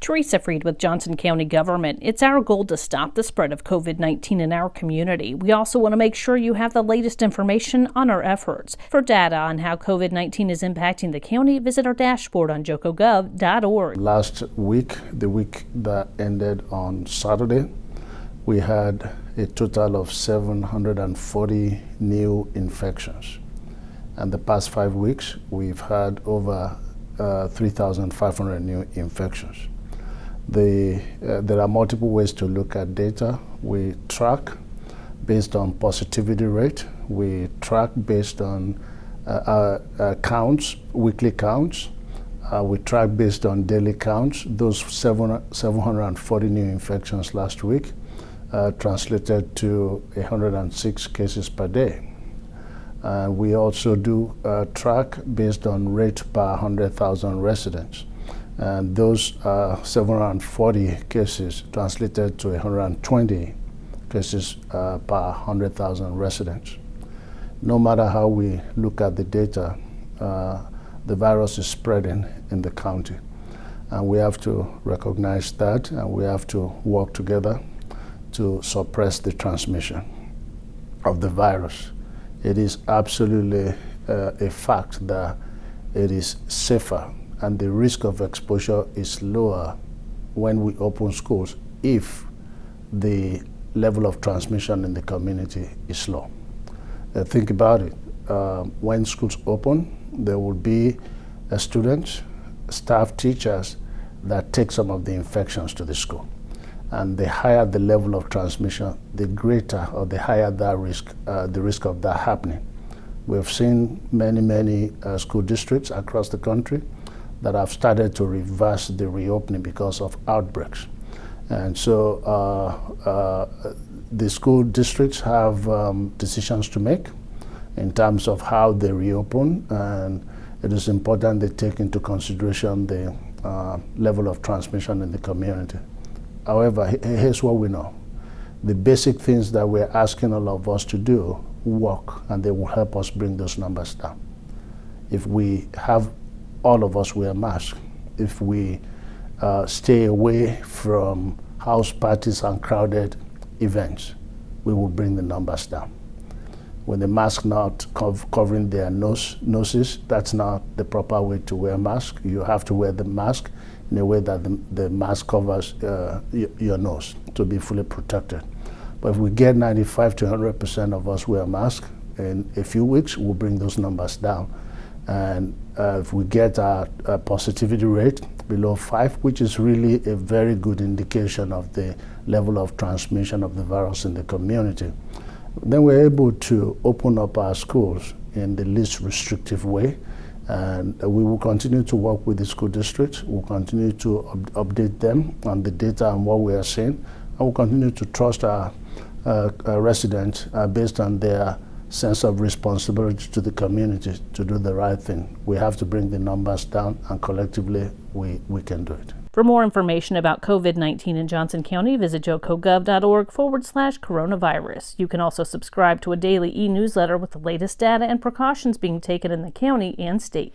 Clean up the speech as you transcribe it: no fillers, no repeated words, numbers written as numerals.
Teresa Freed with Johnson County Government. It's our goal to stop the spread of COVID-19 in our community. We also want to make sure you have the latest information on our efforts. For data on how COVID-19 is impacting the county, visit our dashboard on jocogov.org. Last week, the week that ended on Saturday, we had a total of 740 new infections. And the past 5 weeks, we've had over 3,500 new infections. There are multiple ways to look at data. We track based on positivity rate. We track based on counts, weekly counts. We track based on daily counts. Those 740 new infections last week translated to 106 cases per day. We also do track based on rate per 100,000 residents. And those 740 cases translated to 120 cases per 100,000 residents. No matter how we look at the data, the virus is spreading in the county. And we have to recognize that, and we have to work together to suppress the transmission of the virus. It is absolutely a fact that it is safer and the risk of exposure is lower when we open schools if the level of transmission in the community is low. Think about it. When schools open, there will be students, staff, teachers that take some of the infections to the school. And the higher the level of transmission, the greater or the higher that risk, the risk of that happening. We've seen many school districts across the country that have started to reverse the reopening because of outbreaks. And so the school districts have decisions to make in terms of how they reopen, and it is important they take into consideration the level of transmission in the community. However, here's what we know. The basic things that we're asking all of us to do work, and they will help us bring those numbers down. If we have all of us wear masks, if we stay away from house parties and crowded events, we will bring the numbers down. When the mask not covering their noses, that's not the proper way to wear a mask. You have to wear the mask in a way that the mask covers your nose to be fully protected. But if we get 95 to 100% of us wear a mask, in a few weeks, we'll bring those numbers down. And if we get a positivity rate below 5, which is really a very good indication of the level of transmission of the virus in the community, then we're able to open up our schools in the least restrictive way. And we will continue to work with the school districts. We'll continue to update them on the data and what we are seeing. And we'll continue to trust our residents based on their sense of responsibility to the community to do the right thing. We have to bring the numbers down, and collectively we can do it. For more information about COVID-19 in Johnson County, visit jocogov.org/coronavirus. You can also subscribe to a daily e-newsletter with the latest data and precautions being taken in the county and state.